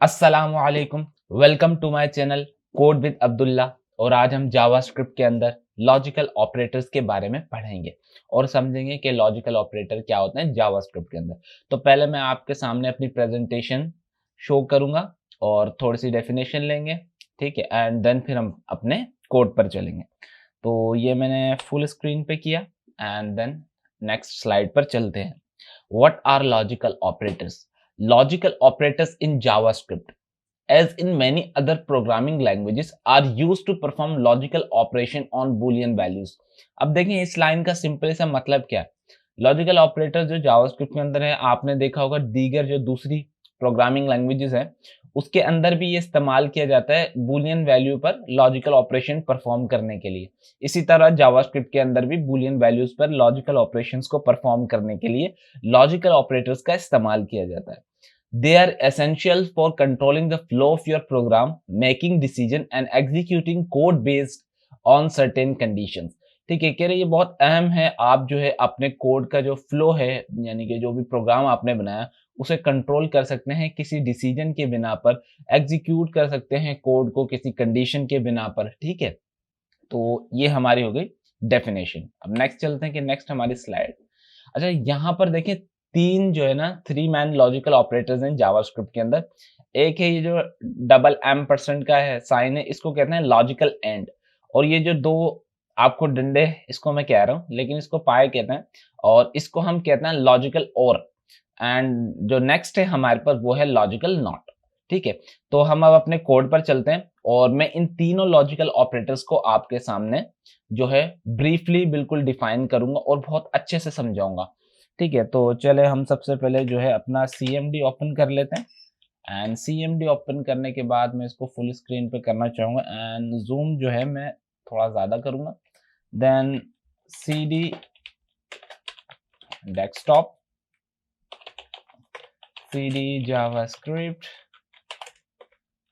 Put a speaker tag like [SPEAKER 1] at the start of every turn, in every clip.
[SPEAKER 1] अस्सलामु अलैकुम। Welcome to my channel code with Abdullah. और आज हम जावास्क्रिप्ट के अंदर लॉजिकल ऑपरेटर्स के बारे में पढ़ेंगे और समझेंगे कि लॉजिकल ऑपरेटर क्या होते हैं जावास्क्रिप्ट के अंदर। तो पहले मैं आपके सामने अपनी प्रेजेंटेशन शो करूंगा और थोड़ी सी डेफिनेशन लेंगे, ठीक है, एंड देन फिर हम अपने कोड पर चलेंगे। तो ये मैंने फुल स्क्रीन पे किया एंड देन नेक्स्ट स्लाइड पर चलते हैं। What are logical operators? Logical operators in JavaScript, as in many other programming languages, are used to perform logical operation on Boolean values. अब देखें इस लाइन का सिंपल सा मतलब क्या है। लॉजिकल ऑपरेटर जो जावास्क्रिप्ट के अंदर है, आपने देखा होगा दीगर जो दूसरी प्रोग्रामिंग लैंग्वेजेस है उसके अंदर भी ये इस्तेमाल किया जाता है बूलियन वैल्यू पर लॉजिकल ऑपरेशन परफॉर्म करने के लिए। इसी तरह जावास्क्रिप्ट के अंदर भी बूलियन वैल्यूज पर लॉजिकल ऑपरेशंस को परफॉर्म करने के लिए लॉजिकल ऑपरेटर्स का इस्तेमाल किया जाता है। They are essential for controlling the flow of your program, making decision and executing code based on certain conditions. ठीक है, कह रहे ये बहुत अहम है। आप जो है अपने कोड का जो फ्लो है, यानी कि जो भी प्रोग्राम आपने बनाया उसे कंट्रोल कर सकते हैं किसी डिसीजन के बिना पर, एग्जीक्यूट कर सकते हैं कोड को किसी कंडीशन के बिना पर। ठीक है, तो ये हमारी हो गई डेफिनेशन। अब नेक्स्ट चलते हैं कि नेक्स्ट हमारी स्लाइड। अच्छा, यहाँ पर देखें तीन जो है ना थ्री मैन लॉजिकल ऑपरेटर्स हैं जावास्क्रिप्ट के अंदर। एक है ये जो डबल एम परसेंट का है साइन है, इसको कहते हैं लॉजिकल एंड। और ये जो दो आपको डंडे, इसको मैं कह रहा हूँ लेकिन इसको पाए कहते हैं, और इसको हम कहते हैं लॉजिकल और। एंड जो नेक्स्ट है हमारे पास वो है लॉजिकल नॉट। ठीक है, तो हम अब अपने कोड पर चलते हैं और मैं इन तीनों लॉजिकल ऑपरेटर्स को आपके सामने जो है ब्रीफली बिल्कुल डिफाइन करूंगा और बहुत अच्छे से समझाऊंगा। ठीक है, तो चले हम सबसे पहले जो है अपना CMD ओपन कर लेते हैं। एंड CMD ओपन करने के बाद मैं इसको फुल स्क्रीन पे करना चाहूँगा एंड जूम जो है मैं थोड़ा ज़्यादा करूँगा। Then CD desktop, CD JavaScript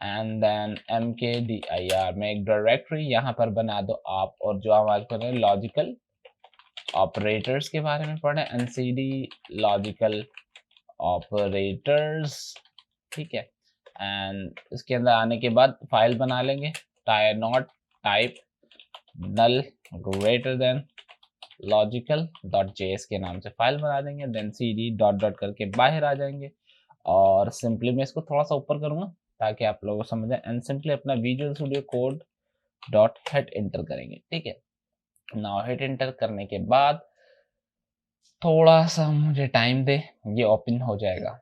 [SPEAKER 1] and then mkdir में एक डायरेक्टरी यहाँ पर बना दो आप। और जो हमारे पर लॉजिकल ऑपरेटर्स के बारे में पढ़े, NCD लॉजिकल ऑपरेटर्स। ठीक है, एंड इसके अंदर आने के बाद फाइल बना लेंगे tire not type null greater than logical dot JS के नाम से फाइल बना देंगे। देन CD डॉट डॉट करके बाहर आ जाएंगे और सिंपली मैं इसको थोड़ा सा ऊपर करूंगा ताकि आप लोगों को समझ आए। एंड सिंपली अपना visual studio code dot hit enter करेंगे। ठीक है, नाउ हिट एंटर करने के बाद थोड़ा सा मुझे टाइम दे, ये ओपन हो जाएगा।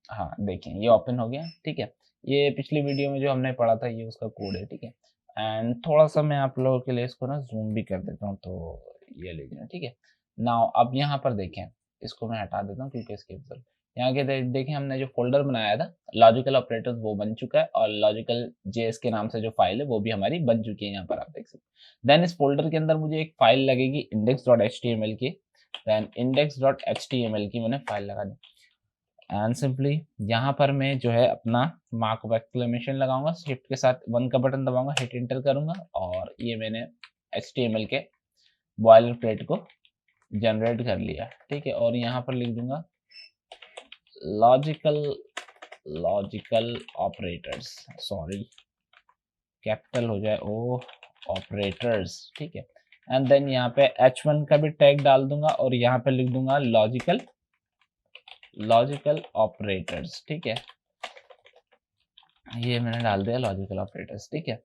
[SPEAKER 1] हाँ देखिए ये ओपन हो गया। ठीक है, ये पिछली वीडियो में जो हमने पढ़ा था ये उसका कोड है। ठीक है, एंड थोड़ा सा मैं आप लोगों के लिए इसको ना जूम भी कर देता हूँ, तो ये लीजिए। ठीक है, नाउ अब यहाँ पर देखें, इसको मैं हटा देता हूँ क्योंकि इसके यहाँ के देखें हमने जो फोल्डर बनाया था लॉजिकल ऑपरेटर्स वो बन चुका है और लॉजिकल जेएस के नाम से जो फाइल है वो भी हमारी बन चुकी है। यहाँ पर आप देख सकते हैं। देन इस फोल्डर के अंदर मुझे एक फाइल लगेगी index.html की। देन index.html की मैंने फाइल लगा दी एंड सिंपली यहाँ पर मैं जो है अपना मार्क ऑफ एक्सक्लेमेशन लगाऊंगा, शिफ्ट के साथ 1 का बटन दबाऊंगा, हिट एंटर करूंगा और ये मैंने HTML के बॉयलर प्लेट को जनरेट कर लिया। ठीक है, और यहाँ पर लिख दूंगा लॉजिकल ऑपरेटर्स, सॉरी कैपिटल हो जाए ओ ऑपरेटर्स। ठीक है, एंड देन यहाँ पे H1 का भी टैग डाल दूंगा और यहाँ पे लिख दूंगा लॉजिकल ऑपरेटर्स। ठीक है, ये मैंने डाल दिया लॉजिकल ऑपरेटर्स। ठीक है,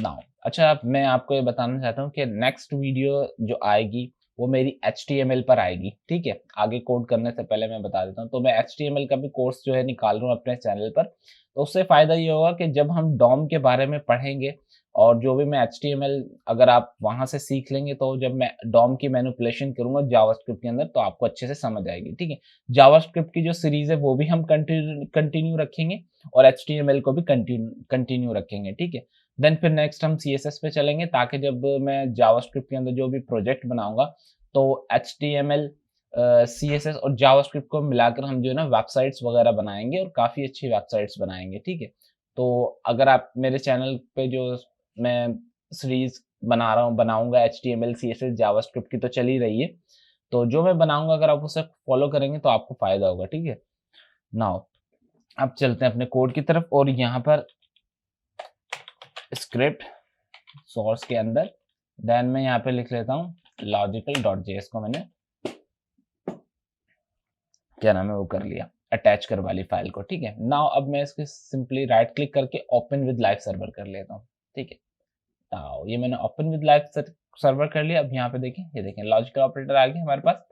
[SPEAKER 1] नाउ अच्छा अब मैं आपको ये बताना चाहता हूँ कि नेक्स्ट वीडियो जो आएगी वो मेरी HTML पर आएगी। ठीक है, आगे कोड करने से पहले मैं बता देता हूँ, तो मैं HTML का भी कोर्स जो है निकाल रहा हूँ अपने चैनल पर। तो उससे फायदा ये होगा कि जब हम डॉम के बारे में पढ़ेंगे और जो भी मैं HTML अगर आप वहां से सीख लेंगे तो जब मैं डॉम की मैनिपुलेशन करूंगा जावास्क्रिप्ट के अंदर तो आपको अच्छे से समझ आएगी। ठीक है, जावास्क्रिप्ट की जो सीरीज है वो भी हम कंटिन्यू रखेंगे और HTML को भी कंटिन्यू रखेंगे। ठीक है, देन फिर नेक्स्ट हम CSS पे चलेंगे ताकि जब मैं जावास्क्रिप्ट के अंदर जो भी प्रोजेक्ट बनाऊंगा तो HTML CSS और जावास्क्रिप्ट को मिलाकर हम जो है ना वेबसाइट्स वगैरह बनाएंगे और काफ़ी अच्छी वेबसाइट्स बनाएंगे। ठीक है, तो अगर आप मेरे चैनल पे जो मैं सीरीज बना रहा हूँ बनाऊंगा HTML CSS जावास्क्रिप्ट की तो चल ही रही है, तो जो मैं बनाऊंगा अगर आप उसे फॉलो करेंगे तो आपको फायदा होगा। ठीक है, नाउ अब चलते हैं अपने कोड की तरफ और यहाँ पर स्क्रिप्ट सोर्स के अंदर देन मैं यहाँ पे लिख लेता हूँ logical.js को मैंने क्या नाम है वो कर लिया, अटैच करवा ली फाइल को। ठीक है, नाउ अब मैं इसको सिंपली राइट क्लिक करके ओपन विद लाइव सर्वर कर लेता हूँ। ठीक है, नाउ ये मैंने ओपन विद लाइव सर्वर कर लिया। अब यहाँ पे देखें, ये देखें लॉजिकल ऑपरेटर आ गया हमारे पास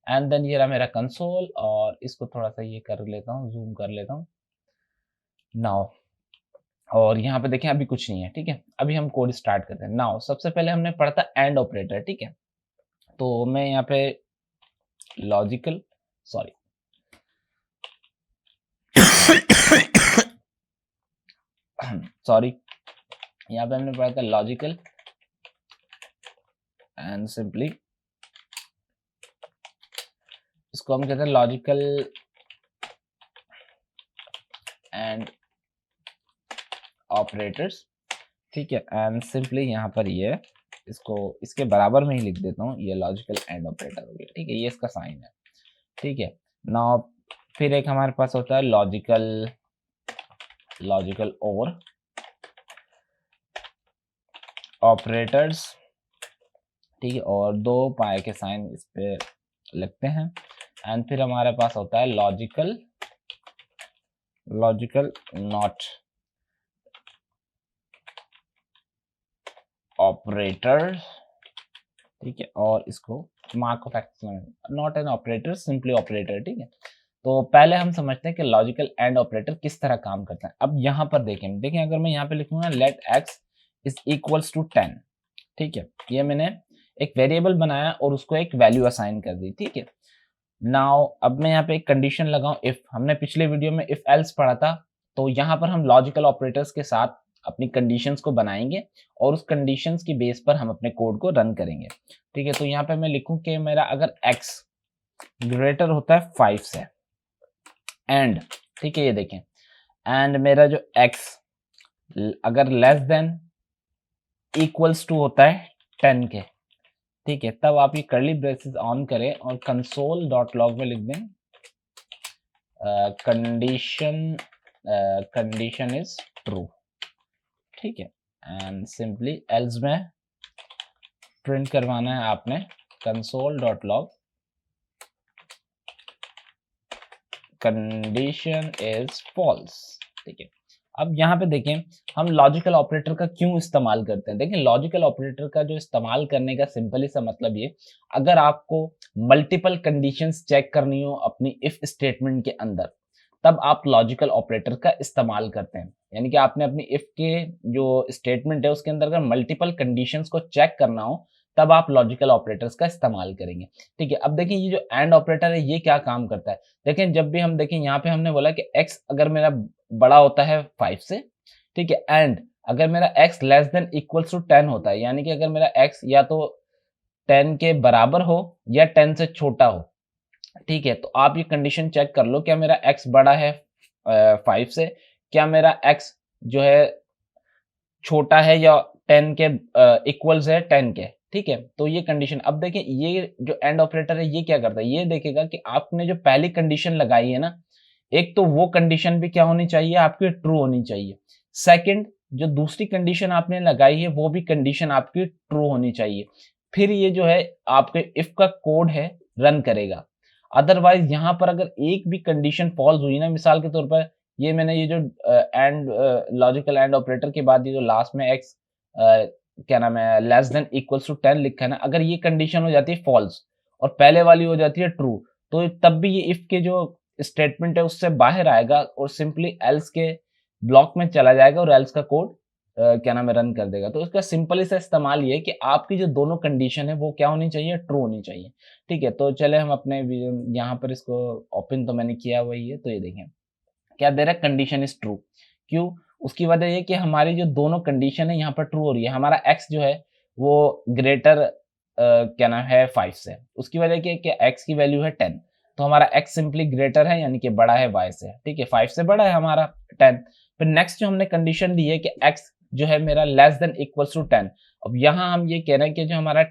[SPEAKER 1] एंड देन ये रहा मेरा कंसोल और इसको थोड़ा सा ये कर लेता हूँ, जूम कर लेता हूँ नाउ। और यहाँ पे देखें अभी कुछ नहीं है। ठीक है, अभी हम कोड स्टार्ट करते हैं। नाउ सबसे पहले हमने पढ़ा था एंड ऑपरेटर। ठीक है, तो मैं यहाँ पे लॉजिकल सॉरी सॉरी यहाँ पे हमने पढ़ा था लॉजिकल एंड सिंपली इसको हम कहते हैं लॉजिकल एंड ऑपरेटर्स। ठीक है, एंड सिंपली यहाँ पर ये इसको इसके बराबर में ही लिख देता हूँ, ये लॉजिकल एंड ऑपरेटर हो गया। ठीक है, ये इसका साइन है। ठीक है, नाउ फिर एक हमारे पास होता है लॉजिकल और ऑपरेटर्स। ठीक है, और दो पाए के साइन इस पे लिखते हैं एंड फिर हमारे पास होता है लॉजिकल नॉट ऑपरेटर। ठीक है, और इसको mark of exclamation not an operator simply operator. ठीक है, तो पहले हम समझते हैं कि लॉजिकल एंड ऑपरेटर किस तरह काम करता है। अब यहाँ पर देखें अगर मैं यहाँ पे लिखूंगा let x is equals to 10। ठीक है, ये मैंने एक वेरिएबल बनाया और उसको एक वैल्यू असाइन कर दी। ठीक है, नाउ अब मैं यहाँ पे एक कंडीशन लगाऊं इफ। हमने पिछले वीडियो में इफ एल्स पढ़ा था, तो यहाँ पर हम लॉजिकल ऑपरेटर्स के साथ अपनी कंडीशंस को बनाएंगे और उस कंडीशंस की बेस पर हम अपने कोड को रन करेंगे। ठीक है, तो यहाँ पे मैं लिखूं कि मेरा अगर x ग्रेटर होता है 5 से एंड, ठीक है ये देखें, एंड मेरा जो x अगर लेस देन इक्वल्स टू होता है 10 के। ठीक है, तब आप ये कर्ली ब्रेसेस ऑन करें और कंसोल डॉट लॉग में लिख दें कंडीशन इज ट्रू। ठीक है, एंड सिंपली एल्स में प्रिंट करवाना है आपने console dot log condition is false. ठीक है, अब यहाँ पे देखें हम लॉजिकल ऑपरेटर का क्यों इस्तेमाल करते हैं। देखें लॉजिकल ऑपरेटर का जो इस्तेमाल करने का सिंपली सा मतलब ये, अगर आपको मल्टीपल कंडीशंस चेक करनी हो अपनी इफ स्टेटमेंट के अंदर, तब आप लॉजिकल ऑपरेटर का इस्तेमाल करते हैं। यानी कि आपने अपनी इफ के जो स्टेटमेंट है उसके अंदर अगर मल्टीपल कंडीशंस को चेक करना हो, तब आप लॉजिकल ऑपरेटर्स का इस्तेमाल करेंगे। ठीक है, अब देखिए ये जो एंड ऑपरेटर है ये क्या काम करता है। देखें जब भी हम देखें यहाँ पे हमने बोला कि x अगर मेरा बड़ा होता है 5 से, ठीक है, एंड अगर मेरा x less than equals to 10 होता है, यानी कि अगर मेरा x या तो 10 के बराबर हो या 10 से छोटा हो। ठीक है, तो आप ये कंडीशन चेक कर लो, क्या मेरा x बड़ा है 5 से, क्या मेरा x जो है छोटा है या 10 के इक्वल्स है 10 के। ठीक है, तो ये कंडीशन, अब देखिए ये जो एंड ऑपरेटर है ये क्या करता है, ये देखेगा कि आपने जो पहली कंडीशन लगाई है ना, एक तो वो कंडीशन भी क्या होनी चाहिए आपकी ट्रू होनी चाहिए। सेकंड जो दूसरी कंडीशन आपने लगाई है वो भी कंडीशन आपकी ट्रू होनी चाहिए, फिर ये जो है आपके इफ का कोड है रन करेगा। अदरवाइज यहाँ पर अगर एक भी कंडीशन फॉल्स हुई ना, मिसाल के तौर पर ये मैंने ये जो एंड लॉजिकल एंड ऑपरेटर के बाद ये जो लास्ट में एक्स क्या नाम है लेस देन इक्वल्स टू 10 लिखा है ना, अगर ये कंडीशन हो जाती है फॉल्स और पहले वाली हो जाती है ट्रू, तो तब भी ये इफ के जो स्टेटमेंट है उससे बाहर आएगा और सिंपली एल्स के ब्लॉक में चला जाएगा और एल्स का कोड क्या नाम है रन कर देगा। तो इसका सिंपल सा इस्तेमाल ये है कि आपकी जो दोनों कंडीशन है वो क्या होनी चाहिए, ट्रू होनी चाहिए। ठीक है, तो चले हम अपने यहाँ पर इसको ओपन तो मैंने किया वही है, तो ये देखें क्या दे रहा है, कंडीशन इज ट्रू। क्यों, उसकी वजह ये कि हमारी जो दोनों कंडीशन है यहाँ पर ट्रू हो रही है। हमारा x जो है वो ग्रेटर क्या नाम है 5 से, उसकी वजह क्या है कि x की वैल्यू है 10, तो हमारा x सिंपली ग्रेटर है यानी कि बड़ा है y से। ठीक है, 5 से बड़ा है हमारा 10। फिर नेक्स्ट जो हमने कंडीशन दी है कि x जो है मेरा लेस देन इक्वल्स टू 10। अब यहाँ हम ये कह रहे हैं कि जो हमारा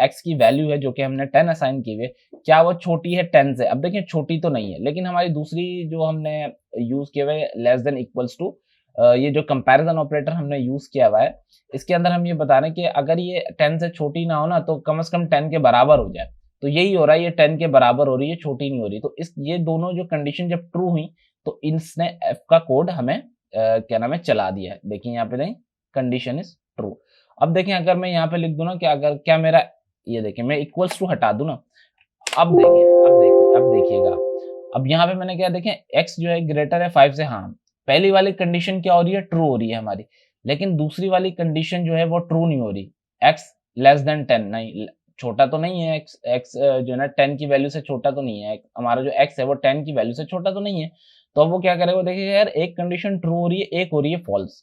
[SPEAKER 1] x की वैल्यू है जो कि हमने 10 असाइन की हुई है, क्या वो छोटी है 10 से? अब देखिए छोटी तो नहीं है, लेकिन हमारी दूसरी जो हमने यूज किया हुआ है लेस देन इक्वल्स टू, ये जो कंपैरिजन ऑपरेटर हमने यूज किया हुआ है, इसके अंदर हम ये बता रहे हैं कि अगर ये 10 से छोटी ना हो ना, तो कम से कम 10 के बराबर हो जाए। तो यही हो रहा है, ये 10 के बराबर हो रही है, छोटी नहीं हो रही। तो इस ये दोनों जो कंडीशन जब ट्रू हुई, तो इसने एफ का कोड हमें क्या नाम है चला दिया है। देखिए यहाँ पे नहीं, कंडीशन इज ट्रू। अब देखें अगर मैं यहाँ पे लिख दूं ना कि अगर क्या मेरा, ये देखिए मैं इक्वल्स टू हटा दूं ना, अब देखिए अब देखिएगा, अब यहाँ पे मैंने क्या देखें, x जो है ग्रेटर है 5 से। हाँ, पहली वाली कंडीशन क्या हो रही है, ट्रू हो रही है हमारी, लेकिन दूसरी वाली कंडीशन जो है वो ट्रू नहीं हो रही। x लेस देन 10, नहीं छोटा तो नहीं है, x जो है ना 10 की वैल्यू से छोटा तो नहीं है, हमारा जो x है वो 10 की वैल्यू से छोटा तो नहीं है। तो अब वो क्या करेगा, देखिए यार एक कंडीशन ट्रू हो रही है, एक हो रही है फॉल्स,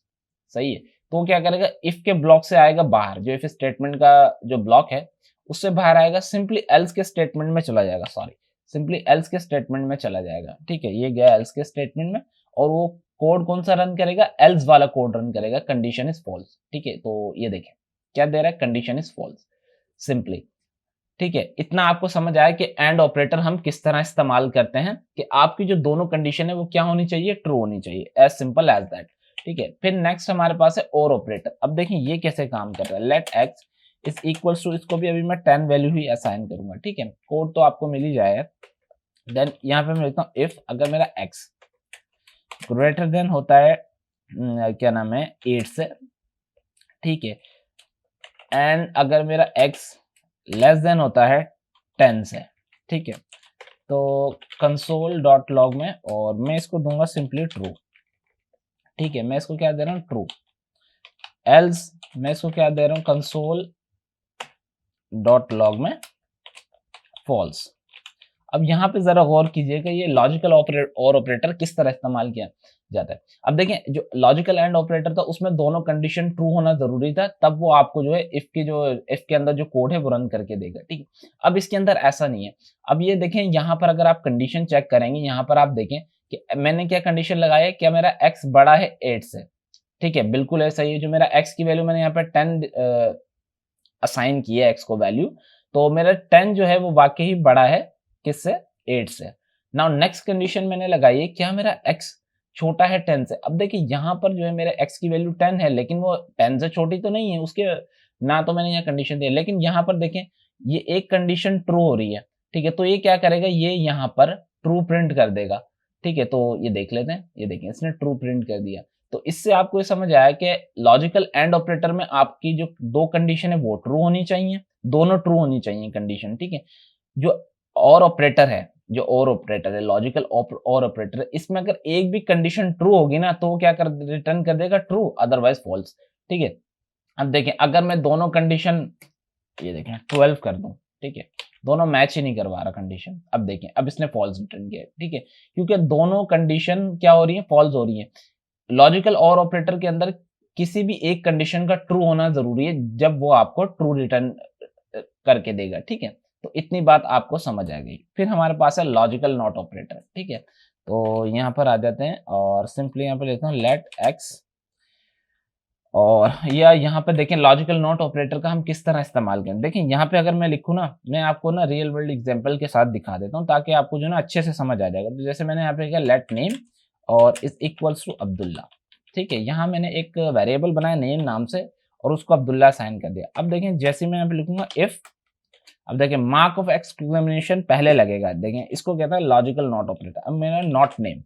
[SPEAKER 1] सही है। तो वो क्या करेगा, इफ के ब्लॉक से आएगा बाहर, जो इफ स्टेटमेंट का जो ब्लॉक है उससे बाहर आएगा, सिंपली एल्स के स्टेटमेंट में चला जाएगा, सॉरी सिंपली एल्स के स्टेटमेंट में चला जाएगा। ठीक है, ये गया एल्स के स्टेटमेंट में, और वो कोड कौन सा रन करेगा, एल्स वाला कोड रन करेगा, कंडीशन इज फॉल्स। ठीक है, तो ये देखें क्या दे रहा है, कंडीशन इज फॉल्स सिंपली। ठीक है, इतना आपको समझ आया कि एंड ऑपरेटर हम किस तरह इस्तेमाल करते हैं, कि आपकी जो दोनों कंडीशन है वो क्या होनी चाहिए, ट्रू होनी चाहिए, एज सिंपल एज दैट। ठीक है, फिर नेक्स्ट हमारे पास है और ऑपरेटर। अब देखिए ये कैसे काम कर रहा है, let x is equals to, इसको भी अभी मैं 10 वैल्यू ही असाइन करूंगा। ठीक है, कोड तो आपको मिल ही जाएगा। देन यहाँ पे मैं लिखता हूँ इफ अगर मेरा x ग्रेटर देन होता है क्या नाम है 8 से, ठीक है, एंड अगर मेरा x लेस देन होता है 10 से, ठीक है, तो कंसोल डॉट लॉग में, और मैं इसको दूंगा सिंपली ट्रू। ठीक है, मैं इसको क्या दे रहा हूँ, ट्रू। एल्स मैं इसको क्या दे रहा हूँ, कंसोल डॉट लॉग में फॉल्स। अब यहाँ पे जरा गौर कीजिएगा, ये लॉजिकल और ऑपरेटर किस तरह इस्तेमाल किया जाता है। अब देखें जो लॉजिकल एंड ऑपरेटर था उसमें दोनों कंडीशन ट्रू होना जरूरी था, तब वो आपको जो है इफ के अंदर जो कोड है वो रन करके देगा। ठीक है, अब इसके अंदर ऐसा नहीं है। अब ये देखें यहाँ पर अगर आप कंडीशन चेक करेंगे, यहाँ पर आप देखें कि मैंने क्या कंडीशन लगाया है, क्या मेरा x बड़ा है 8 से। ठीक है, बिल्कुल ऐसा ही है, जो मेरा x की वैल्यू मैंने यहाँ पर 10 असाइन की है x को वैल्यू, तो मेरा 10 जो है वो वाकई ही बड़ा है किससे, 8 से। नाउ नेक्स्ट कंडीशन मैंने लगाई है, क्या मेरा x छोटा है 10 से। अब देखिए यहाँ पर जो है मेरा x की वैल्यू 10 है, लेकिन वो 10 से छोटी तो नहीं है उसके, ना तो मैंने यहाँ कंडीशन दी है, लेकिन यहाँ पर देखें ये एक कंडीशन ट्रू हो रही है। ठीक है, तो ये क्या करेगा, ये यहाँ पर ट्रू प्रिंट कर देगा। ठीक है, तो ये देख लेते हैं, ये देखें इसने ट्रू प्रिंट कर दिया। तो इससे आपको ये समझ आया कि लॉजिकल एंड ऑपरेटर में आपकी जो दो कंडीशन है वो ट्रू होनी चाहिए, दोनों ट्रू होनी चाहिए कंडीशन। ठीक है, जो और ऑपरेटर है, जो और ऑपरेटर है लॉजिकल और ऑपरेटर है, इसमें अगर एक भी कंडीशन ट्रू होगी ना, तो वो क्या कर रिटर्न कर देगा, ट्रू, अदरवाइज फॉल्स। ठीक है, अब देखें अगर मैं दोनों कंडीशन ये देखें 12 कर दूं, ठीक है, दोनों मैच ही नहीं करवा रहा कंडीशन। अब देखें अब इसने फॉल्स रिटर्न किया। ठीक है, क्योंकि दोनों कंडीशन क्या हो रही है, फॉल्स हो रही है। लॉजिकल और ऑपरेटर के अंदर किसी भी एक कंडीशन का ट्रू होना जरूरी है, जब वो आपको ट्रू रिटर्न करके देगा। ठीक है, तो इतनी बात आपको समझ आ गई। फिर हमारे पास है लॉजिकल नॉट ऑपरेटर। ठीक है, तो यहाँ पर आ जाते हैं और सिंपली यहाँ पे लेता हूँ लेट एक्स, और या यहाँ पे देखें लॉजिकल नॉट ऑपरेटर का हम किस तरह इस्तेमाल करें। देखें यहाँ पे अगर मैं लिखूँ ना, मैं आपको ना रियल वर्ल्ड एग्जांपल के साथ दिखा देता हूँ, ताकि आपको जो ना अच्छे से समझ आ जाएगा। तो जैसे मैंने यहाँ पे किया लेट नेम और इज इक्वल्स टू अब्दुल्ला। ठीक है, यहाँ मैंने एक वेरिएबल बनाया नेम नाम से और उसको अब्दुल्ला साइन कर दिया। अब देखें जैसे मैं यहाँ पे लिखूंगा इफ, अब देखें मार्क ऑफ एक्सक्लेमेशन पहले लगेगा। देखें इसको कहता है लॉजिकल नॉट ऑपरेटर। अब मेरा नॉट नेम,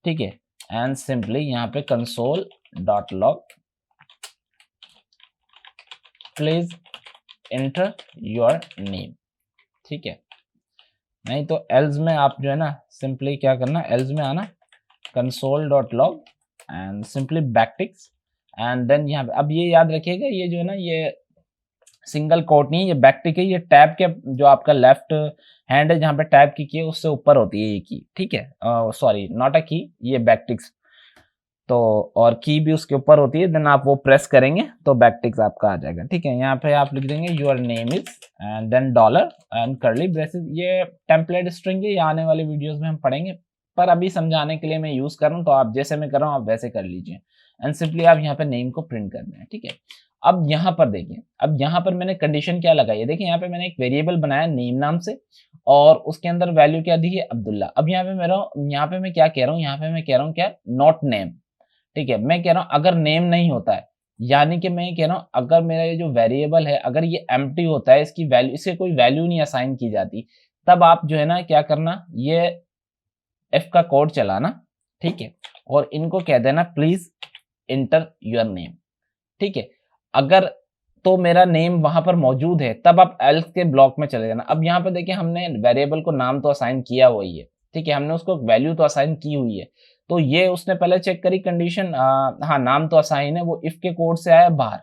[SPEAKER 1] ठीक है, एंड सिंपली यहाँ पे console dot log please enter your name. ठीक है, नहीं तो एल्स में आप जो है ना सिंपली क्या करना, एल्स में आना console dot log and simply backticks, and then यहाँ पे अब ये याद रखिएगा, ये जो है ना ये सिंगल कोट नहीं है, ये बैकटिक है, ये टैब के जो आपका लेफ्ट हैंड है जहाँ पे टैब की है उससे ऊपर होती है ये की। ठीक है, सॉरी नॉट अ की, ये बैकटिक्स, तो और की भी उसके ऊपर होती है, देन आप वो प्रेस करेंगे तो बैकटिक्स आपका आ जाएगा। ठीक है, यहाँ पे आप लिख देंगे your name is and then dollar and curly braces. ये टेम्पलेट स्ट्रिंग है, ये आने वाले वीडियोस में हम पढ़ेंगे। पर अभी समझाने के लिए मैं यूज कर रहा हूँ, तो आप जैसे मैं कर रहा हूँ आप वैसे कर लीजिए। एंड सिंपली आप यहाँ पे नेम को प्रिंट करना है, ठीक है। अब यहाँ पर देखिए, अब यहाँ पर मैंने कंडीशन क्या लगाई है, देखिए यहाँ पे मैंने एक वेरिएबल बनाया नेम नाम से और उसके अंदर वैल्यू क्या दी है, अब्दुल्ला। अब यहाँ पे मेरा, यहाँ पे मैं क्या कह रहा हूँ, यहाँ पे मैं कह रहा हूँ क्या, नॉट नेम, ठीक है। मैं कह रहा हूँ अगर नेम नहीं होता है, यानी कि मैं ये कह रहा हूँ अगर मेरा ये जो वेरिएबल है अगर ये एम्प्टी होता है, इसकी वैल्यू, इसे कोई वैल्यू नहीं असाइन की जाती, तब आप जो है ना क्या करना, ये एफ का कोड चलाना, ठीक है, और इनको कह देना प्लीज इंटर योर नेम, ठीक है। अगर तो मेरा नेम वहां पर मौजूद है तब आप एल्स के ब्लॉक में चले जाना। अब यहाँ पे देखिए हमने वेरिएबल को नाम तो असाइन किया हुआ ही है, ठीक है, हमने उसको वैल्यू तो असाइन की हुई है, तो ये उसने पहले चेक करी कंडीशन, हाँ नाम तो असाइन है, वो इफ के कोड से आया बाहर,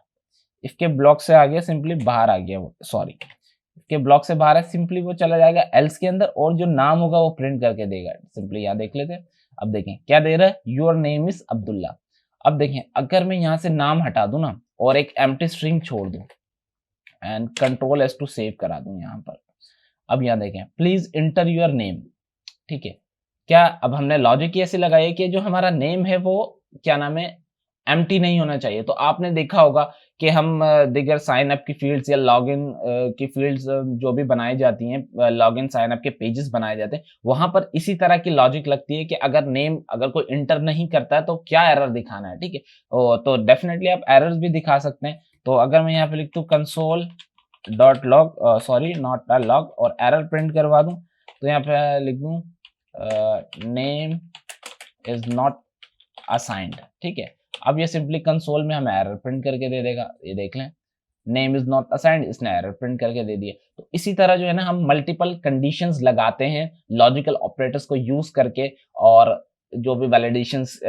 [SPEAKER 1] इफ के ब्लॉक से आ गया, सिंपली बाहर आ गया वो, सॉरी के ब्लॉक से बाहर है, सिंपली वो चला जाएगा एल्स के अंदर और जो नाम होगा वो प्रिंट करके देगा। सिंपली यहाँ देख लेते हैं, अब देखें क्या दे रहा है, योर नेम इज अब्दुल्ला। अब देखें अगर मैं यहाँ से नाम हटा दूं ना और एक एम्प्टी स्ट्रिंग छोड़ दूं and control S to save करा दूं यहाँ पर, अब यहाँ देखें प्लीज इंटर योर नेम, ठीक है। क्या अब हमने लॉजिक ऐसे लगाई है कि जो हमारा नेम है वो क्या नाम है, एम्प्टी नहीं होना चाहिए। तो आपने देखा होगा कि हम दिगर साइन अप की फील्ड्स या लॉगिन की फील्ड्स जो भी बनाई जाती हैं, लॉगिन साइन अप के पेजेस बनाए जाते हैं, वहां पर इसी तरह की लॉजिक लगती है कि अगर नेम अगर कोई इंटर नहीं करता है तो क्या एरर दिखाना है, ठीक है। तो डेफिनेटली आप एरर्स भी दिखा सकते हैं। तो अगर मैं यहाँ पे लिख दूं console dot log, sorry not log, और एरर प्रिंट करवा दूं, तो यहाँ पे लिख दूं नेम इज नॉट असाइंड, ठीक है। अब ये सिंपली कंसोल में हमें एरर प्रिंट करके दे देगा, ये देख लें नेम इज नॉट असाइंड, इसने एरर प्रिंट करके दे दिए। तो इसी तरह जो है ना हम मल्टीपल कंडीशंस लगाते हैं लॉजिकल ऑपरेटर्स को यूज करके, और जो भी वैलिडेशंस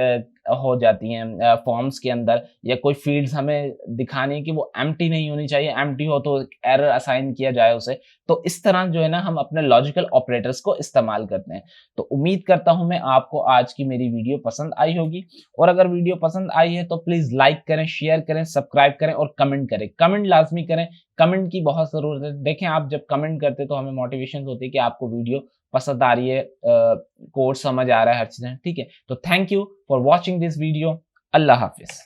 [SPEAKER 1] हो जाती हैं फॉर्म्स के अंदर, या कोई फील्ड्स हमें दिखानी है कि वो एम्प्टी नहीं होनी चाहिए, एम्प्टी हो तो एरर असाइन किया जाए उसे। तो इस तरह जो है ना हम अपने लॉजिकल ऑपरेटर्स को इस्तेमाल करते हैं। तो उम्मीद करता हूं मैं आपको आज की मेरी वीडियो पसंद आई होगी, और अगर वीडियो पसंद आई है तो प्लीज लाइक करें, शेयर करें, सब्सक्राइब करें और कमेंट करें, कमेंट लाजमी करें, कमेंट की बहुत जरूरत है। देखें आप जब कमेंट करते तो हमें मोटिवेशन होती है कि आपको वीडियो पसंद आ रही है, कोड समझ आ रहा है, हर चीजें, ठीक है। तो thank you for watching this video, Allah Hafiz.